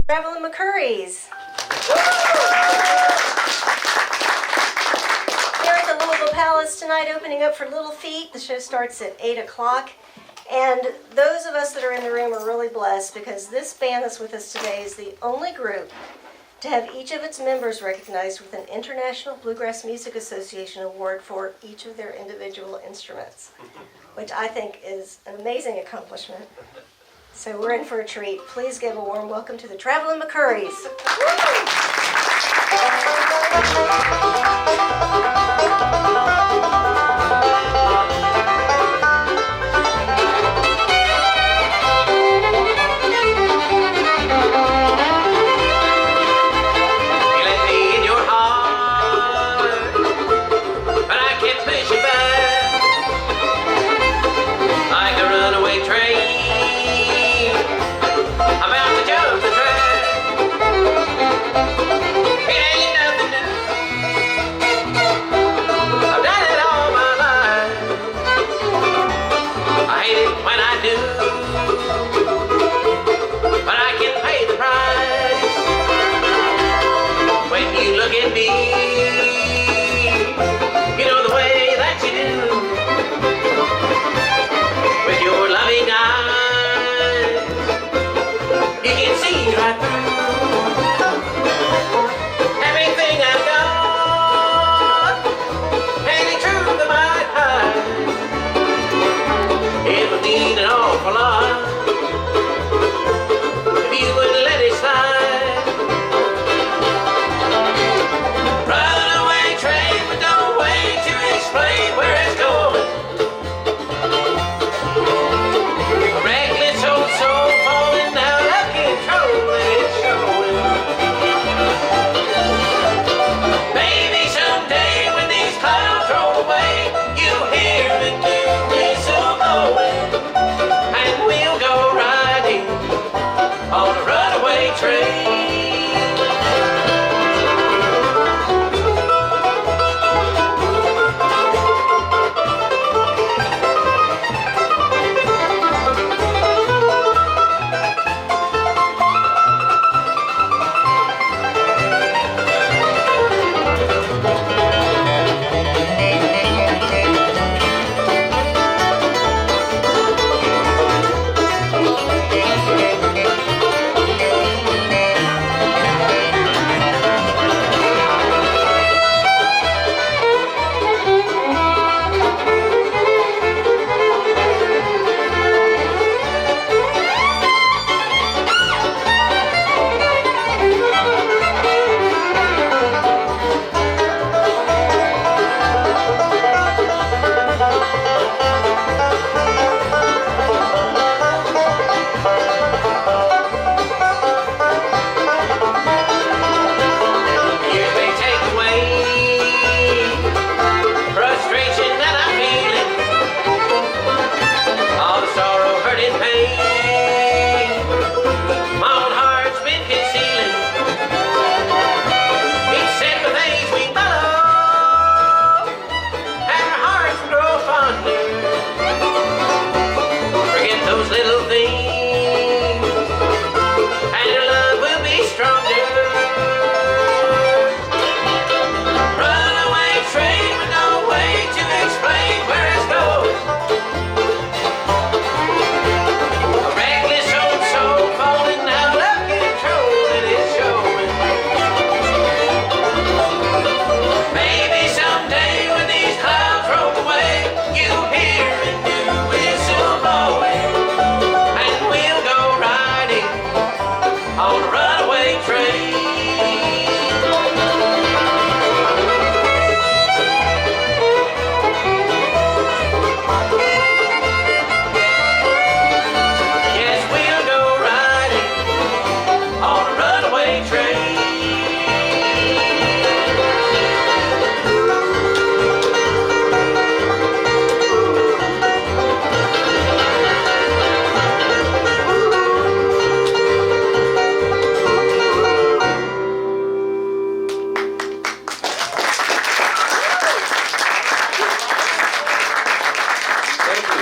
Travelin McCourys. Here at the Louisville Palace tonight, opening up for Little Feat. The show starts at 8 o'clock. And those of us that are in the room are really blessed because this band that's with us today is the only group to have each of its members recognized with an International Bluegrass Music Association award for each of their individual instruments, which I think is an amazing accomplishment. So we're in for a treat. Please give a warm welcome to the Travelin McCourys.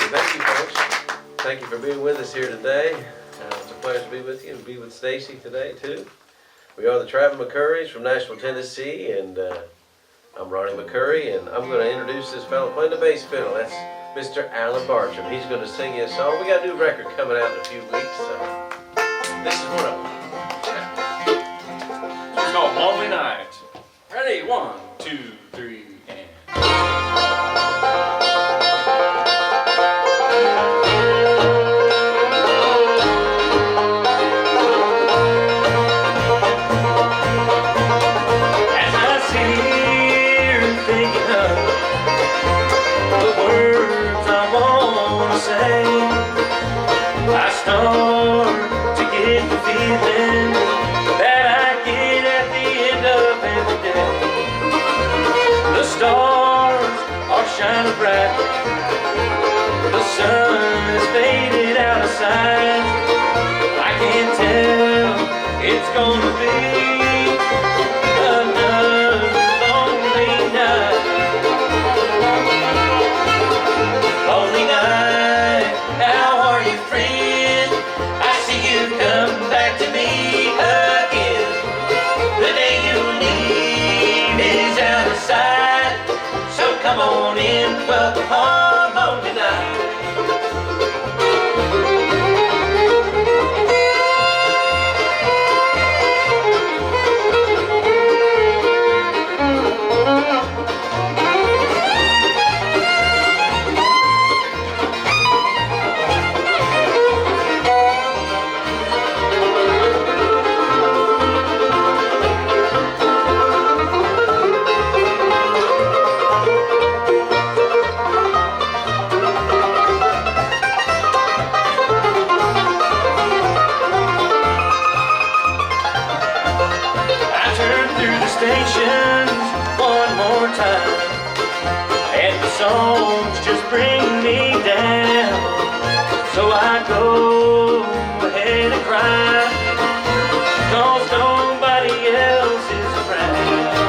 Thank you, folks. Thank you for being with us here today. It's a pleasure to be with you and be with Stacy today too. We are the Travelin McCourys from Nashville, Tennessee, and I'm Ronnie McCoury, and I'm going to introduce this fellow playing the bass fiddle. That's Mr. Alan Bartram. He's going to sing you a song. We got a new record coming out in a few weeks, so this is one of them. It's called Lonely Night. Ready? 1, 2, 3, and... As I sit here thinking of the words I want to say, I start to get the feeling that I get at the end of every day. The stars are shining brightly, the sun is faded out of sight. I can tell it's gonna be another lonely night. Lonely night, how are you, friend? I see you come back to me again. The day you leave is out of sight, so come on in, welcome home, lonely night. Stations one more time, and the songs just bring me down. So I go ahead and cry, 'cause nobody else is around.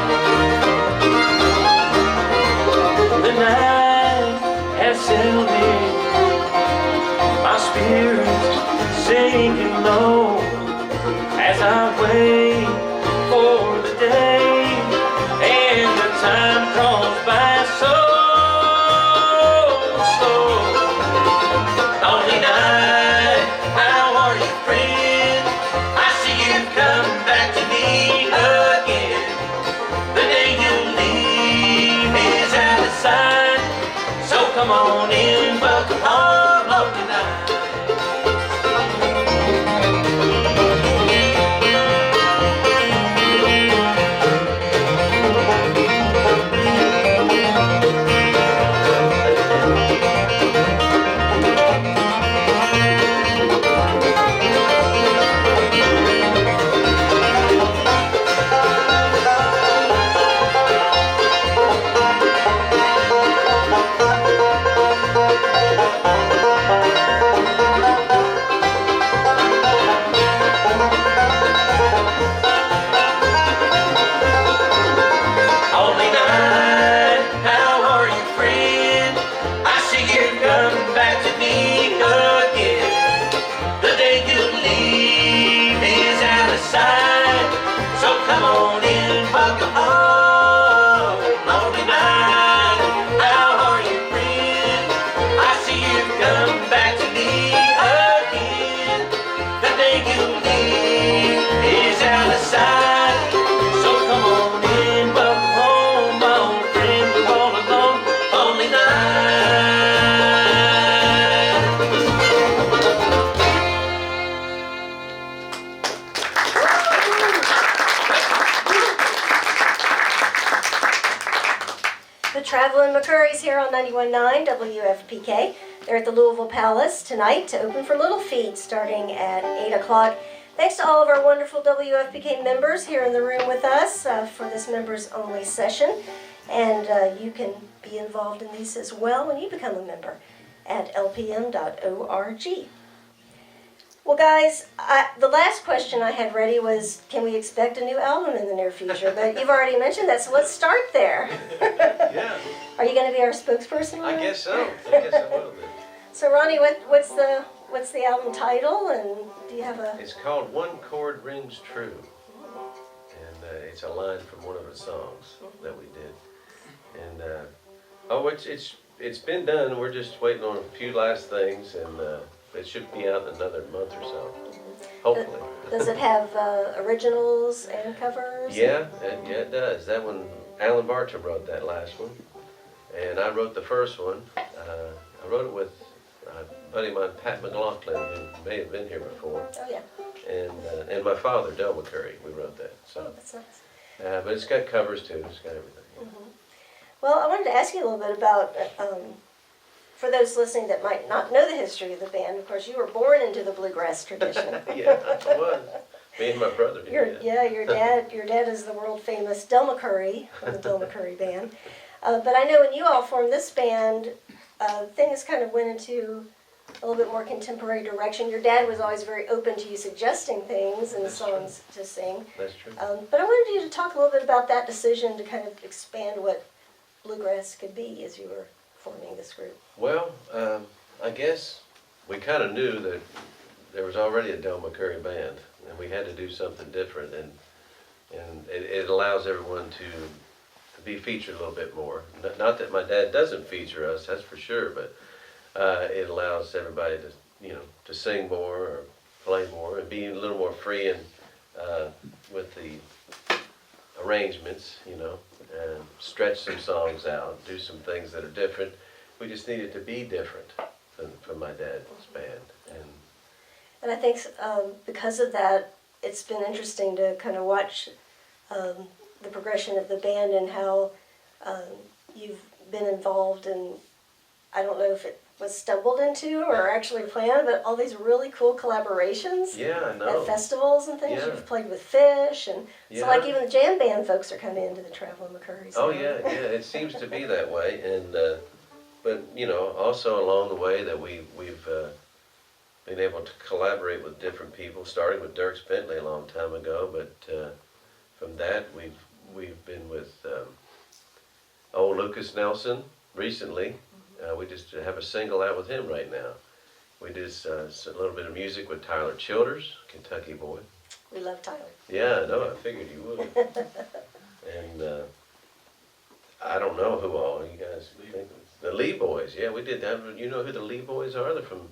The night has settled in, my spirit's sinking low as I wait for the day, and the time crawls by so slow. Lonely night, how are you, friend? I see you come back to me again. The day you leave is out of sight, so come on in, welcome home, lonely night. Travelin McCourys here on 91.9 WFPK. They're at the Louisville Palace tonight to open for Little Feat starting at 8 o'clock. Thanks to all of our wonderful WFPK members here in the room with us for this members only session. And you can be involved in these as well when you become a member at lpm.org. Well, guys, the last question I had ready was, can we expect a new album in the near future? But you've already mentioned that, so let's start there. Yeah. Are you going to be our spokesperson? I guess so. I guess I will then. So Ronnie, what's the album title, and do you have a? It's called One Chord Rings True, and it's a line from one of the songs that we did. And it's been done. We're just waiting on a few last things, and it should be out in another month or so, hopefully. Does it have originals and covers? Yeah, it does. That one, Alan Bartram wrote that last one, and I wrote the first one. I wrote it with a buddy of mine, Pat McLaughlin, who may have been here before, Oh yeah. and my father, Del McCurry. We wrote that. Oh, So, that's nice. but it's got covers too. It's got everything. Well, I wanted to ask you a little bit about, for those listening that might not know the history of the band. Of course, you were born into the bluegrass tradition. Yeah, I was. Me and my brother did. Your dad is the world famous Del McCurry of the Del McCurry Band. But I know when you all formed this band, things kind of went into a little bit more contemporary direction. Your dad was always very open to you suggesting things and songs to sing. That's true. But I wanted you to talk a little bit about that decision to kind of expand what bluegrass could be as you were forming this group. Well, I guess we kind of knew that there was already a Del McCurry band, and we had to do something different, and it allows everyone to be featured a little bit more. Not that my dad doesn't feature us, that's for sure, but it allows everybody to sing more or play more and be a little more free and with the arrangements, and stretch some songs out, do some things that are different. We just needed to be different from my dad's band. And I think because of that, it's been interesting to kind of watch the progression of the band and how you've been involved in, I don't know if it was stumbled into or actually planned, but all these really cool collaborations. Yeah, I know. At festivals and things. Yeah. You've played with Fish, and Yeah. so like even the jam band folks are kind of into the Travelin' McCourys. Oh now. yeah, it seems to be that way, and but also along the way that we've been able to collaborate with different people, starting with Dierks Bentley a long time ago, but from that we've been with old Lucas Nelson recently. We just have a single out with him right now. We did a little bit of music with Tyler Childers, Kentucky boy. We love Tyler. Yeah, I know. I figured you would. And I don't know who all you guys think. The Lee Boys. Yeah, we did that. You know who the Lee Boys are? They're from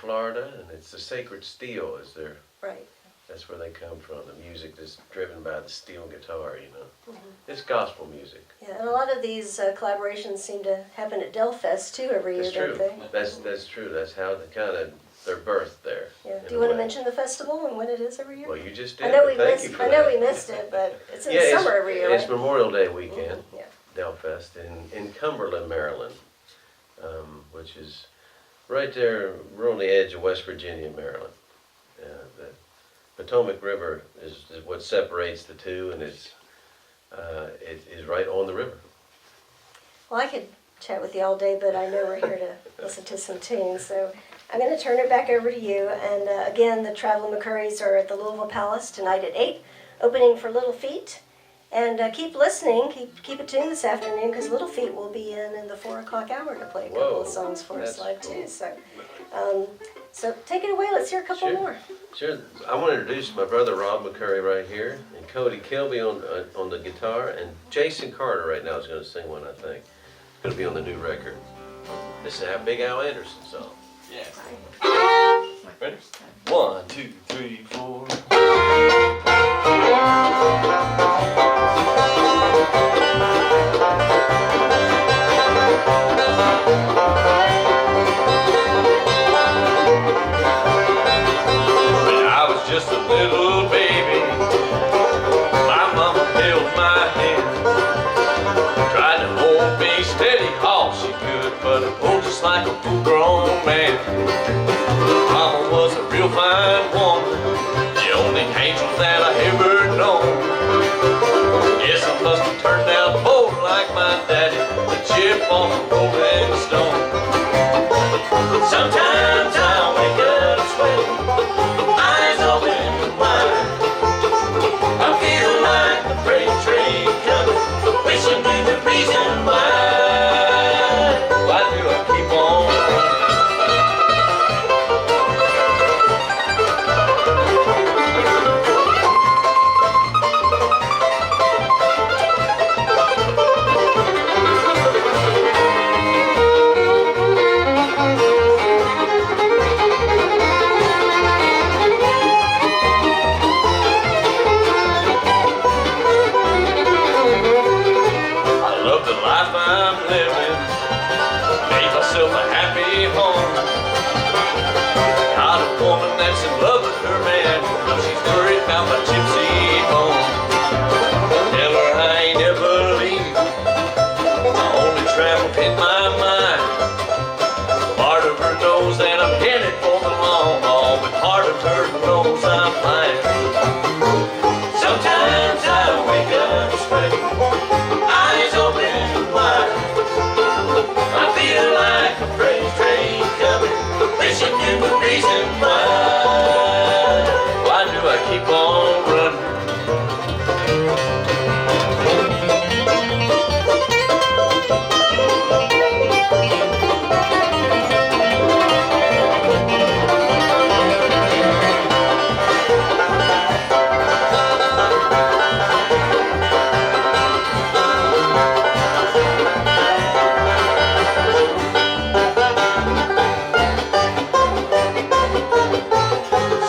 Florida, and it's the Sacred Steel is their. Right. That's where they come from. The music that's driven by the steel guitar. It's gospel music. Yeah, and a lot of these collaborations seem to happen at Del Fest too every year, That's don't true. they? That's true. That's how they kind of their birth there. Yeah. in Do you a want to way. mention the festival and when it is every year? Well, you just did. I know but thank you for I know that. we missed it, but it's in Yeah, the summer every year, It's right? Memorial Day weekend. Yeah. Del Fest in Cumberland, Maryland, which is right there. We're on the edge of West Virginia and Maryland. The Potomac River is what separates the two, and it is right on the river. Well, I could chat with you all day, but I know we're here to listen to some tunes, so I'm going to turn it back over to you. And again, the Travelin' McCourys are at the Louisville Palace tonight at 8, opening for Little Feat. And keep listening, keep it tuned this afternoon, because Little Feat will be in the 4 o'clock hour to play a couple of songs for us live too. So take it away. Let's hear a couple more. Sure. I want to introduce my brother Rob McCurry right here, and Cody Kilby on the guitar, and Jason Carter right now is going to sing one. I think it's going to be on the new record. This is a Big Al Anderson song. Yeah. Ready? 1, 2, 3, 4. When I was just a little baby, my mama held my hand, tried to hold me steady all she could, but I pulled just like a full-grown man. Mama was a real fine woman, the only angel that I ever known. Guess I must have turned out bold like my daddy, the chip on the rolling stone. But sometimes I wake up sweating, eyes open wide. I feel like the freight train coming, wishing me the reason why. Why do I keep on running? woman that's in love with her man. Now she's worried about my gypsy home. Tell her I ain't ever leave. My only travel in my mind. Part of her knows that I'm headed for the long haul, but part of her knows I'm lying. Sometimes I wake up sweaty, eyes open wide. I feel like a freight train coming, wishing you the reason why. Why do I keep on running?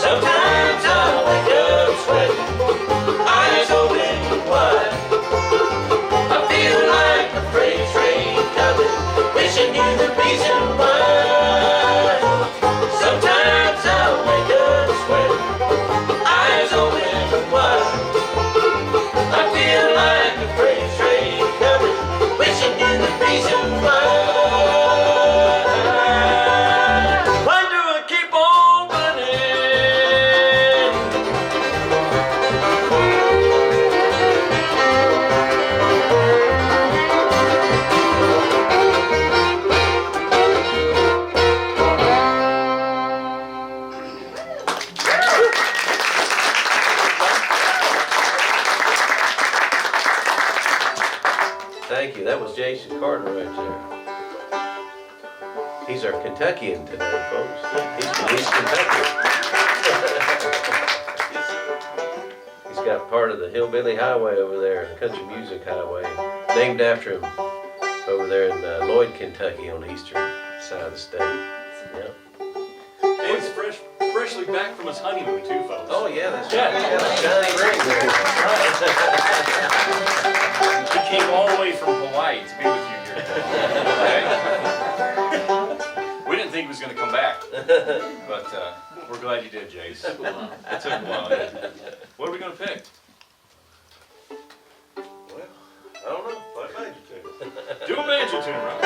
Sometimes I wake up sweating, eyes open wide. I feel like a freight train coming, wishing you the reason why. Sometimes I wake up sweating, eyes open wide. I feel like a freight train coming, wishing you the reason why. Why do I keep on running? Thank you. That was Jason Carter right there. He's our Kentuckian today, folks. He's from East Kentucky. He's got part of the Hillbilly Highway over there, the Country Music Highway, named after him over there in Lloyd, Kentucky on the eastern side of the state. Yeah. Dave's freshly back from his honeymoon too, folks. Oh yeah, that's right. He's got a shiny ring there. He came all the way from Hawaii to be with you here today. We didn't think he was going to come back, but we're glad you did, Jace. It took a while. What are we going to pick? Well, I don't know. Play major tune. Do a banjo tune, right?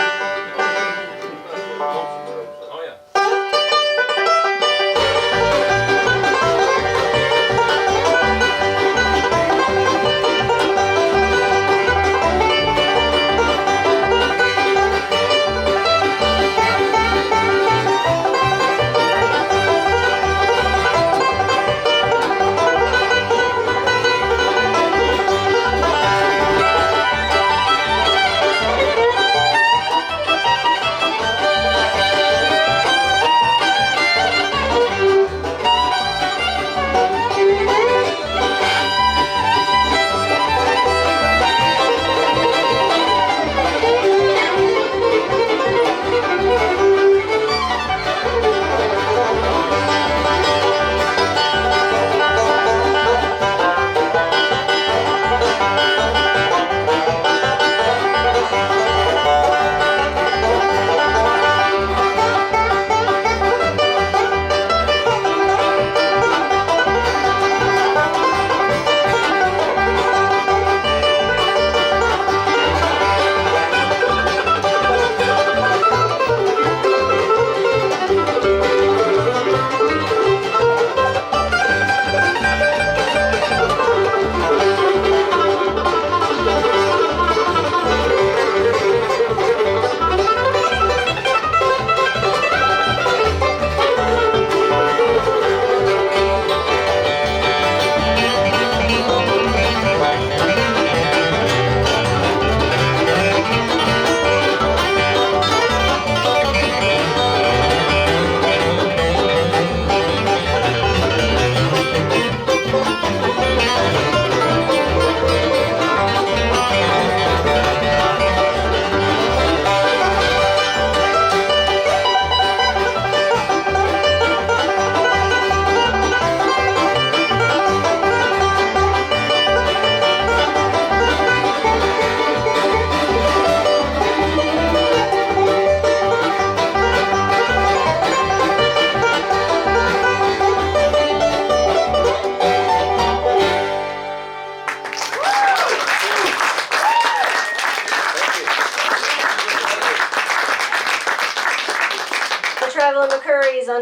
Oh yeah.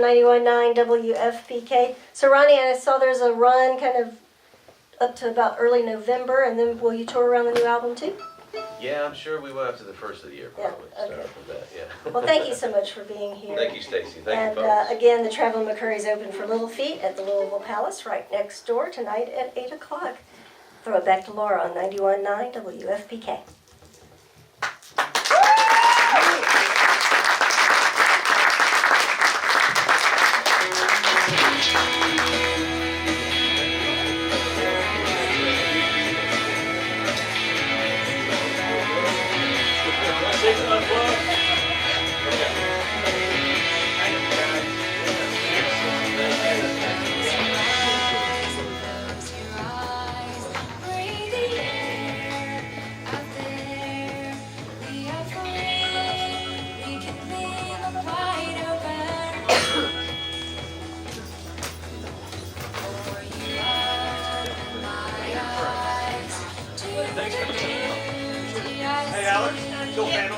91.9 WFPK. So Ronnie, I saw there's a run kind of up to about early November, and then will you tour around the new album too? Yeah, I'm sure we will after the first of the year, Yeah, probably. okay. Start with that, yeah. Well, thank you so much for being here. Thank you, Stacy. Thank And you, folks. again, the Travelin McCourys open for Little Feet at the Louisville Palace right next door tonight at 8 o'clock. Throw it back to Laura on 91.9 WFPK. Hey, Alex, still panel.